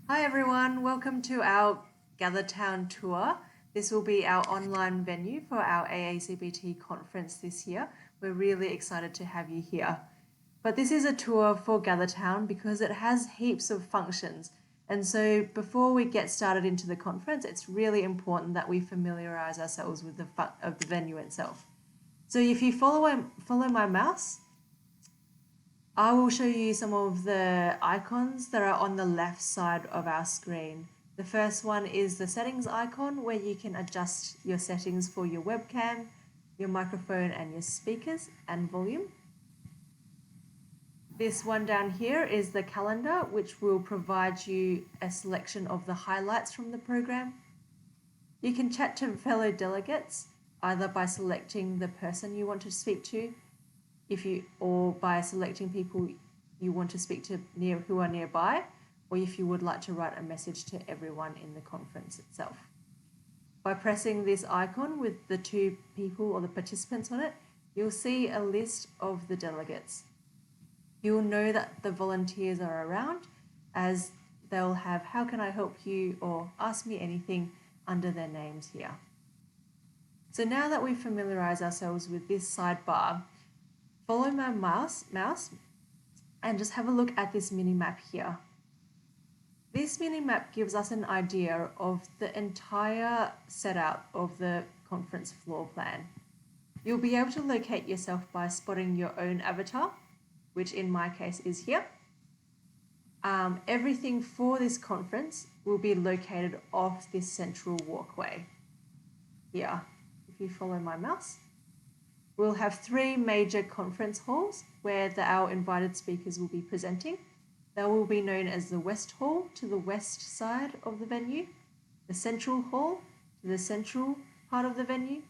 Hi everyone, welcome to our gather.town tour. This will be our online venue for our AACBT conference this year. We're really excited to have you here. But this is a tour for gather.town because it has heaps of functions. And so before we get started into the conference, it's really important that we familiarize ourselves with the venue itself. So if you follow my mouse, I will show you some of the icons that are on the left side of our screen. The first one is the settings icon where you can adjust your settings for your webcam, your microphone and your speakers and volume. This one down here is the calendar, which will provide you a selection of the highlights from the program. You can chat to fellow delegates either by selecting the person you want to speak to, or by selecting people you want to speak to who are nearby, or if you would like to write a message to everyone in the conference itself. By pressing this icon with the two people or the participants on it, you'll see a list of the delegates. You'll know that the volunteers are around, as they'll have "How can I help you?" or "Ask me anything" under their names here. So now that we've familiarized ourselves with this sidebar, follow my mouse and just have a look at this mini map here. This mini map gives us an idea of the entire setup of the conference floor plan. You'll be able to locate yourself by spotting your own avatar, which in my case is here. Everything for this conference will be located off this central walkway here. If you follow my mouse, we'll have three major conference halls where our invited speakers will be presenting. They will be known as the West Hall to the west side of the venue, the Central Hall to the central part of the venue,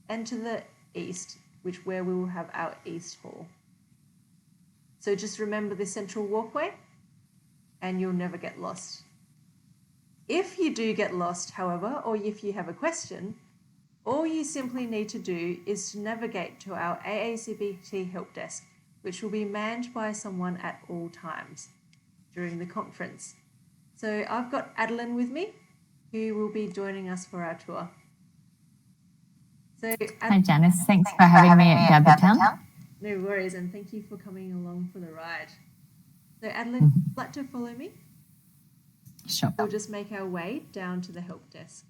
and to the east, where we will have our East Hall. So just remember the central walkway and you'll never get lost. If you do get lost, however, or if you have a question, all you simply need to do is to navigate to our AACBT help desk, which will be manned by someone at all times during the conference. So I've got Adelln with me, who will be joining us for our tour. So, hi Janice, thanks for having me at gather.town. No worries, and thank you for coming along for the ride. So Adelln, would you like to follow me? Sure. We'll just make our way down to the help desk.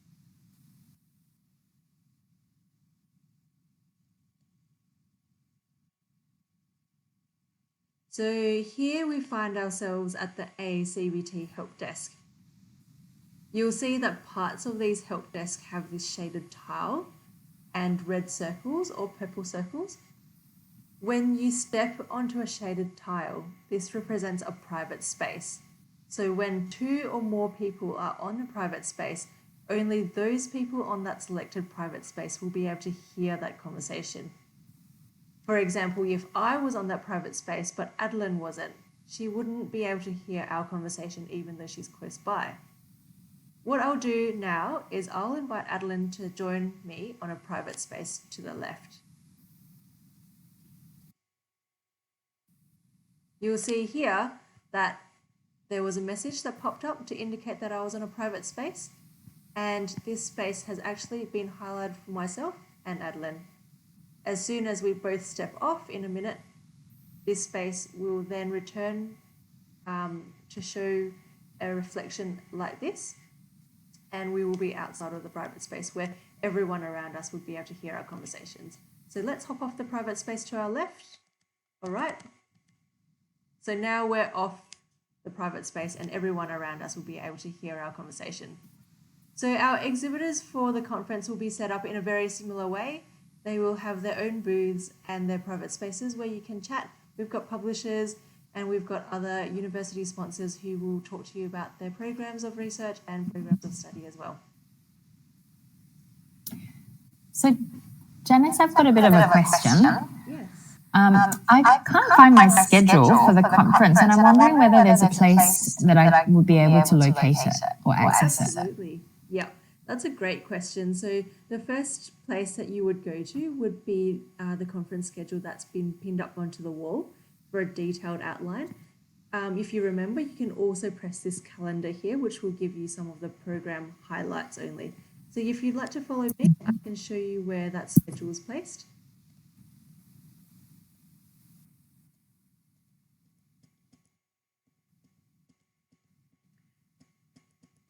So here we find ourselves at the AACBT help desk. You'll see that parts of these help desks have this shaded tile and red circles or purple circles. When you step onto a shaded tile, this represents a private space. So when two or more people are on a private space, only those people on that selected private space will be able to hear that conversation. For example, if I was on that private space but Adelln wasn't, she wouldn't be able to hear our conversation even though she's close by. What I'll do now is I'll invite Adelln to join me on a private space to the left. You'll see here that there was a message that popped up to indicate that I was on a private space, and this space has actually been highlighted for myself and Adelln. As soon as we both step off in a minute, this space will then return to show a reflection like this, and we will be outside of the private space where everyone around us would be able to hear our conversations. So let's hop off the private space to our left. All right. So now we're off the private space and everyone around us will be able to hear our conversation. So our exhibitors for the conference will be set up in a very similar way. They will have their own booths and their private spaces where you can chat. We've got publishers and we've got other university sponsors who will talk to you about their programs of research and programs of study as well. So Janice, I've got a bit of a question. Yes. I can't find my schedule for the conference and I'm wondering whether there's a place that I would be able to locate it or access it. Absolutely. Yeah. That's a great question. So the first place that you would go to would be the conference schedule that's been pinned up onto the wall for a detailed outline. if you remember, you can also press this calendar here, which will give you some of the program highlights only. So if you'd like to follow me, I can show you where that schedule is placed.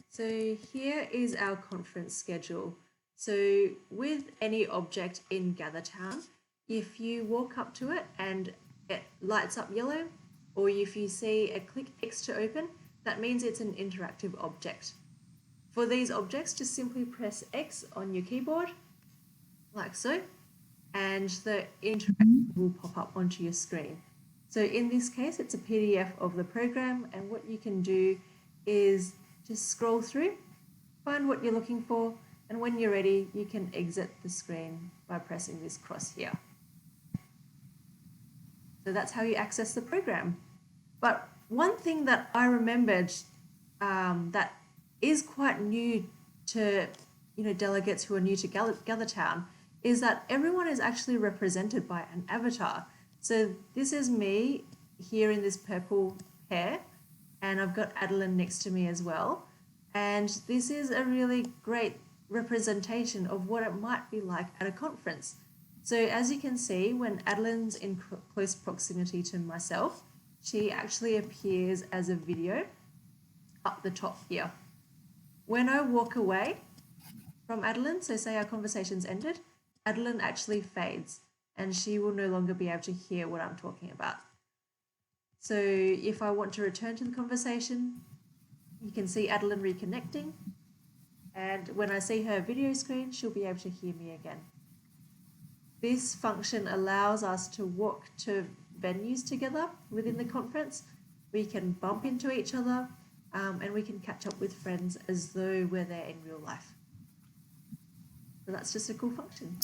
So here is our conference schedule. So with any object in gather.town, if you walk up to it and it lights up yellow, or if you see a click X to open, that means it's an interactive object. For these objects, just simply press X on your keyboard, like so, and the interaction will pop up onto your screen. So in this case, it's a PDF of the program, and what you can do is just scroll through, find what you're looking for, and when you're ready, you can exit the screen by pressing this cross here. So that's how you access the program. But one thing that I remembered that is quite new to delegates who are new to gather.town is that everyone is actually represented by an avatar. So this is me here in this purple hair, and I've got Adelln next to me as well. And this is a really great representation of what it might be like at a conference. So as you can see, when Adelln's in close proximity to myself, she actually appears as a video up the top here. When I walk away from Adelln, so say our conversation's ended, Adelln actually fades and she will no longer be able to hear what I'm talking about. So if I want to return to the conversation, you can see Adelln reconnecting, and when I see her video screen, she'll be able to hear me again. This function allows us to walk to venues together within the conference. We can bump into each other, and we can catch up with friends as though we're there in real life. So that's just a cool function.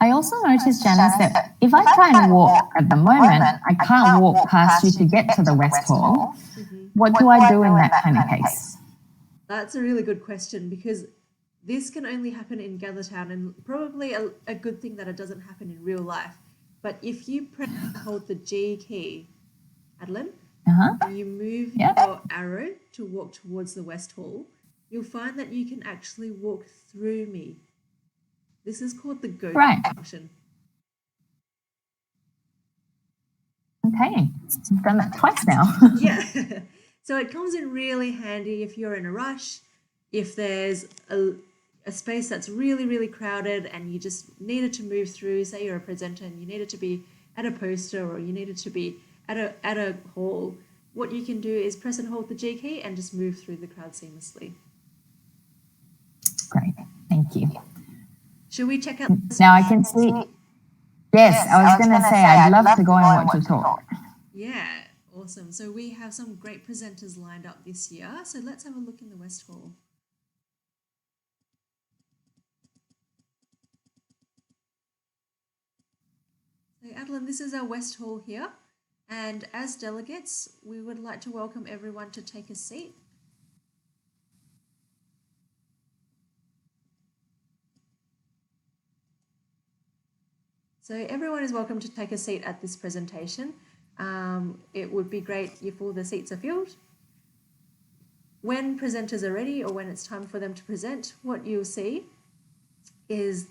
I also noticed, Janice, that if I try and walk at the moment, I can't walk past you to get to the West Hall. What do I do in that kind of case? That's a really good question, because this can only happen in gather.town, and probably a good thing that it doesn't happen in real life. But if you press and hold the G key, Adelln, and you move your arrow to walk towards the West Hall, you'll find that you can actually walk through me. This is called the go function. Okay, I've done that twice now. Yeah, so it comes in really handy if you're in a rush, if there's a space that's really, really crowded and you just needed to move through, say you're a presenter and you needed to be at a poster or you needed to be at a hall, what you can do is press and hold the G key and just move through the crowd seamlessly. Great, thank you. Should we check out this? Now I can see. Yes, I was going to say I'd love to go and watch a talk. Yeah, awesome. So we have some great presenters lined up this year. So let's have a look in the West Hall. So Adelln, this is our West Hall here. And as delegates, we would like to welcome everyone to take a seat. So everyone is welcome to take a seat at this presentation. It would be great if all the seats are filled. When presenters are ready, or when it's time for them to present, what you'll see is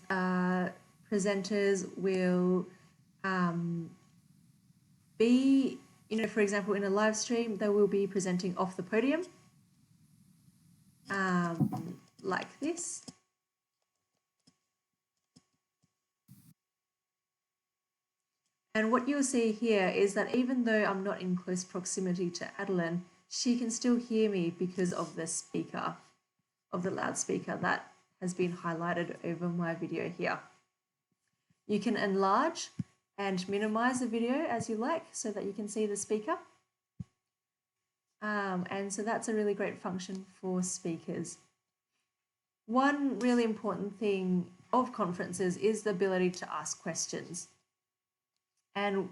presenters will be, for example, in a live stream, they will be presenting off the podium, like this. And what you'll see here is that even though I'm not in close proximity to Adelln, she can still hear me because of the speaker, of the loudspeaker that has been highlighted over my video here. You can enlarge and minimize the video as you like so that you can see the speaker. And so that's a really great function for speakers. One really important thing of conferences is the ability to ask questions. And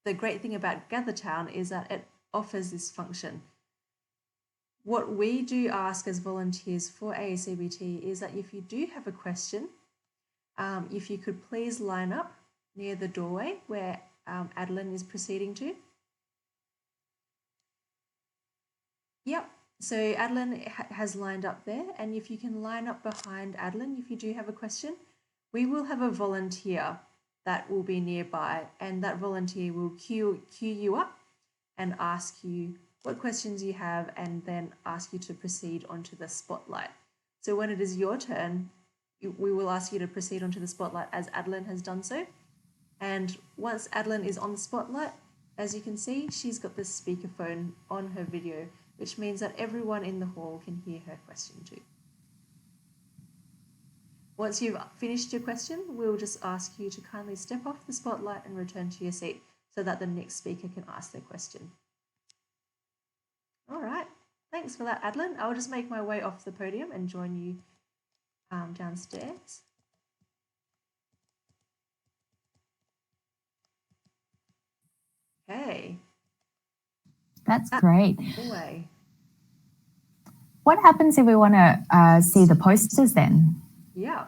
the great thing about gather.town is that it offers this function. What we do ask as volunteers for AACBT is that if you do have a question, if you could please line up near the doorway where Adelln is proceeding to, Yep. So Adelln has lined up there, and if you can line up behind Adelln, if you do have a question, we will have a volunteer that will be nearby, and that volunteer will queue you up and ask you what questions you have, and then ask you to proceed onto the spotlight. So when it is your turn, we will ask you to proceed onto the spotlight as Adelln has done so. And once Adelln is on the spotlight, as you can see, she's got the speakerphone on her video, which means that everyone in the hall can hear her question too. Once you've finished your question, we'll just ask you to kindly step off the spotlight and return to your seat so that the next speaker can ask their question. All right, thanks for that, Adelln. I'll just make my way off the podium and join you downstairs. Okay. That's great. Away. What happens if we want to see the posters then? Yeah.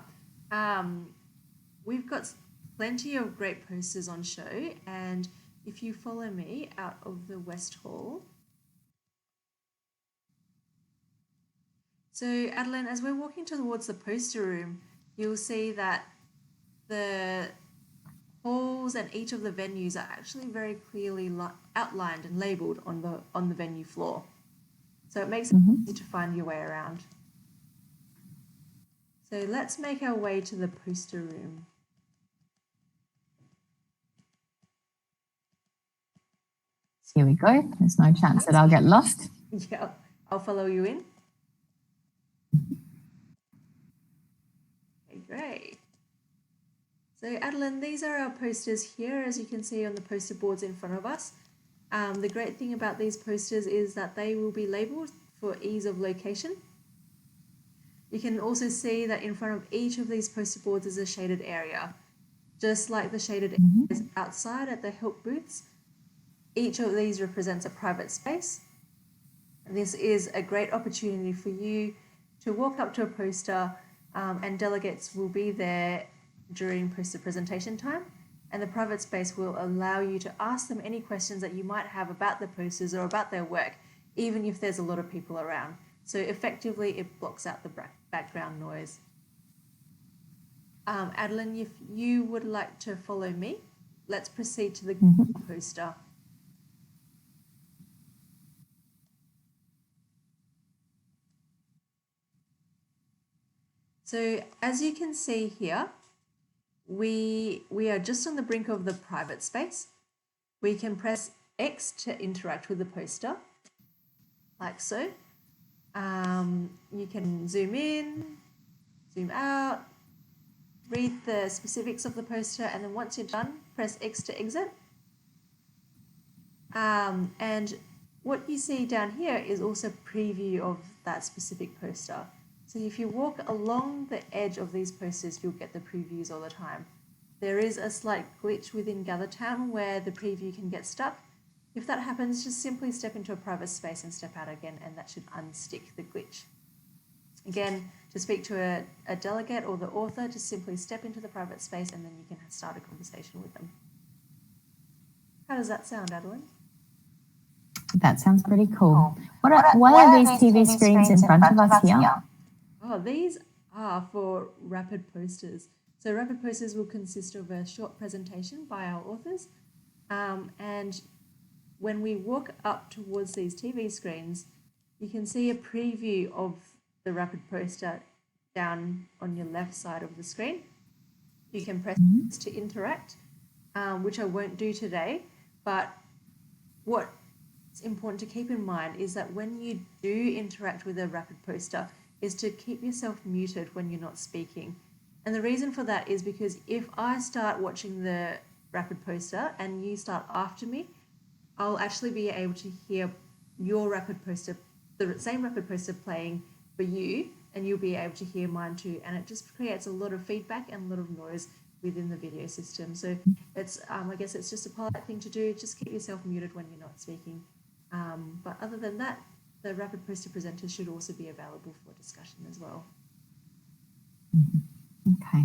We've got plenty of great posters on show, and if you follow me out of the West Hall. So Adelln, as we're walking towards the poster room, you'll see that the halls and each of the venues are actually very clearly outlined and labelled on the venue floor. So it makes it easy to find your way around. So let's make our way to the poster room. Here we go. There's no chance that I'll get lost. Yeah, I'll follow you in. Okay, great. So Adelln, these are our posters here, as you can see on the poster boards in front of us. The great thing about these posters is that they will be labelled for ease of location. You can also see that in front of each of these poster boards is a shaded area. Just like the shaded areas outside at the help booths, each of these represents a private space. And this is a great opportunity for you to walk up to a poster, and delegates will be there during poster presentation time, and the private space will allow you to ask them any questions that you might have about the posters or about their work, even if there's a lot of people around. So effectively it blocks out the background noise. Adelln, if you would like to follow me, let's proceed to the poster. So as you can see here, we are just on the brink of the private space. We can press X to interact with the poster, like so. You can zoom in, zoom out, read the specifics of the poster, and then once you're done, press X to exit. And what you see down here is also a preview of that specific poster. So if you walk along the edge of these posters, you'll get the previews all the time. There is a slight glitch within gather.town where the preview can get stuck. If that happens, just simply step into a private space and step out again, and that should unstick the glitch. Again, to speak to a delegate or the author, just simply step into the private space and then you can start a conversation with them. How does that sound, Adelln? That sounds pretty cool. What are these TV screens in front of us here? Oh, these are for rapid posters. So rapid posters will consist of a short presentation by our authors, and when we walk up towards these TV screens, you can see a preview of the rapid poster down on your left side of the screen. You can press to interact, which I won't do today, but what's important to keep in mind is that when you do interact with a rapid poster is to keep yourself muted when you're not speaking. And the reason for that is because if I start watching the rapid poster and you start after me, I'll actually be able to hear your rapid poster, the same rapid poster playing for you, and you'll be able to hear mine too. And it just creates a lot of feedback and a lot of noise within the video system. So it's, I guess it's just a polite thing to do. Just keep yourself muted when you're not speaking. But other than that, the rapid poster presenters should also be available for discussion as well. Okay.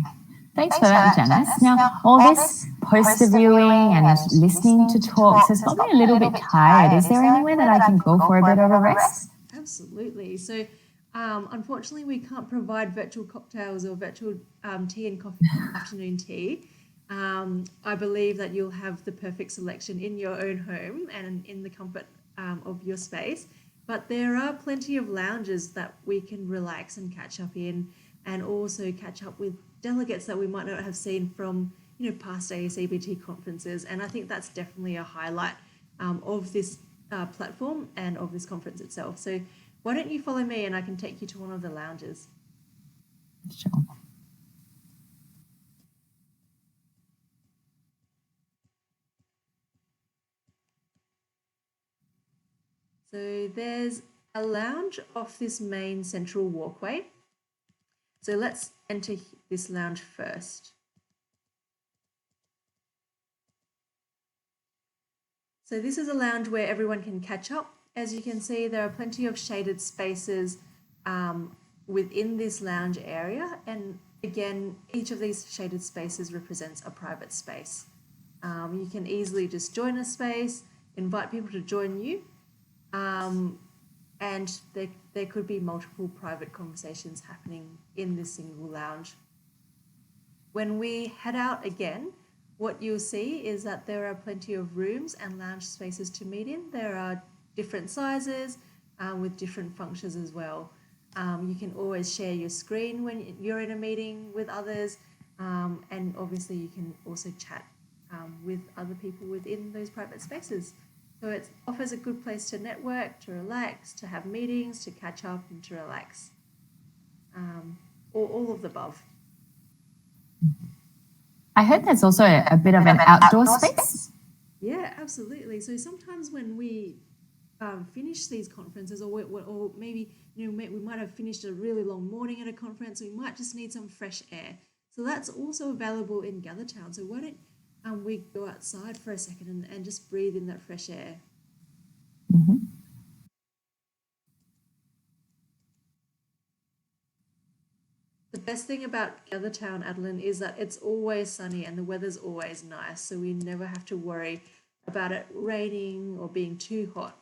Thanks for that, Janice. Now, all this poster viewing and listening to talks has got me a little bit tired. Is there anywhere that I can go for a bit of a rest? absolutely. So unfortunately, we can't provide virtual cocktails or virtual tea and coffee afternoon tea. I believe that you'll have the perfect selection in your own home and in the comfort of your space. But there are plenty of lounges that we can relax and catch up in, and also catch up with delegates that we might not have seen from past AACBT conferences. And I think that's definitely a highlight of this platform and of this conference itself. So why don't you follow me and I can take you to one of the lounges. Sure. So there's a lounge off this main central walkway. So let's enter this lounge first. So this is a lounge where everyone can catch up. As you can see, there are plenty of shaded spaces within this lounge area. And again, each of these shaded spaces represents a private space. You can easily just join a space, invite people to join you, and there could be multiple private conversations happening in this single lounge. When we head out again, what you'll see is that there are plenty of rooms and lounge spaces to meet in. There are different sizes with different functions as well. You can always share your screen when you're in a meeting with others, and obviously you can also chat with other people within those private spaces. So it offers a good place to network, to relax, to have meetings, to catch up and to relax, or all of the above. I heard there's also a bit of an outdoor space. Yeah, absolutely. So sometimes when we finish these conferences, or maybe we might have finished a really long morning at a conference, we might just need some fresh air. So that's also available in GatherTown. So why don't we go outside for a second and just breathe in that fresh air. Mm-hmm. The best thing about GatherTown, Adelln, is that it's always sunny and the weather's always nice, so we never have to worry about it raining or being too hot.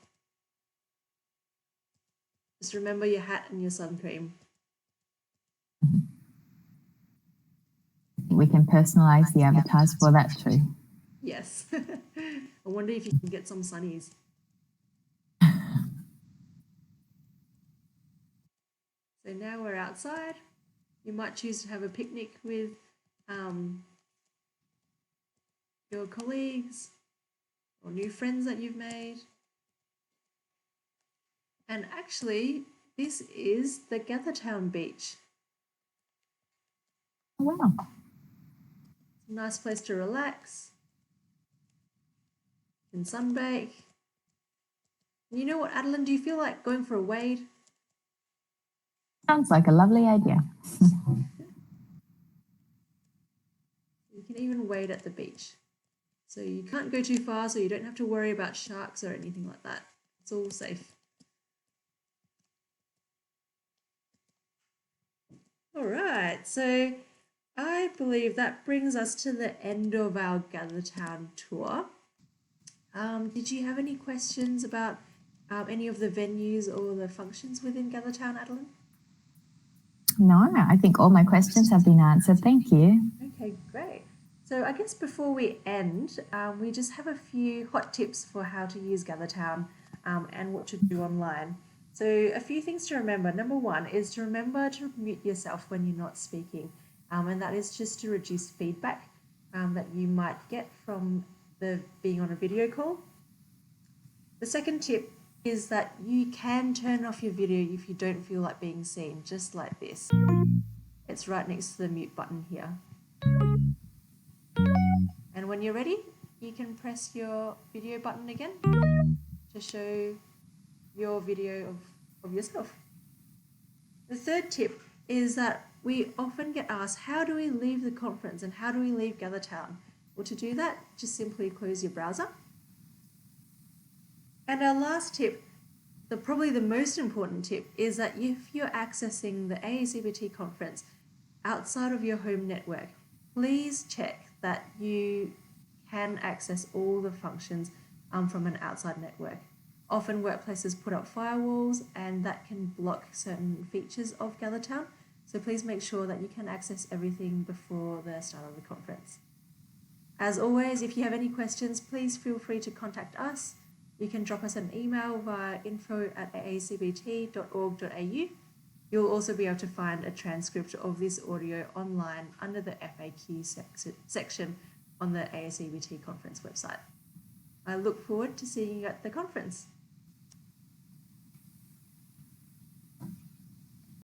Just remember your hat and your sun cream. We can personalize the avatars for that too. Yes. I wonder if you can get some sunnies. So now we're outside. You might choose to have a picnic with your colleagues or new friends that you've made. And actually, this is the GatherTown beach. Wow. It's a nice place to relax and sunbake. And you know what, Adelln, do you feel like going for a wade? Sounds like a lovely idea. You can even wade at the beach. So you can't go too far, so you don't have to worry about sharks or anything like that. It's all safe. All right, so I believe that brings us to the end of our GatherTown tour. Did you have any questions about any of the venues or the functions within GatherTown, Adelln? No, I think all my questions have been answered. Thank you. Okay, great. So I guess before we end, we just have a few hot tips for how to use GatherTown and what to do online. So a few things to remember. Number one is to remember to mute yourself when you're not speaking, and that is just to reduce feedback that you might get from being on a video call. The second tip is that you can turn off your video if you don't feel like being seen, just like this. It's right next to the mute button here. And when you're ready, you can press your video button again to show your video of yourself. The third tip is that we often get asked, how do we leave the conference and how do we leave GatherTown? Well, to do that, just simply close your browser. And our last tip, probably the most important tip, is that if you're accessing the AACBT conference outside of your home network, please check that you can access all the functions from an outside network. Often workplaces put up firewalls and that can block certain features of gather.town. So please make sure that you can access everything before the start of the conference. As always, if you have any questions, please feel free to contact us. You can drop us an email via info@aacbt.org.au. You'll also be able to find a transcript of this audio online under the FAQ section on the AACBT conference website. I look forward to seeing you at the conference.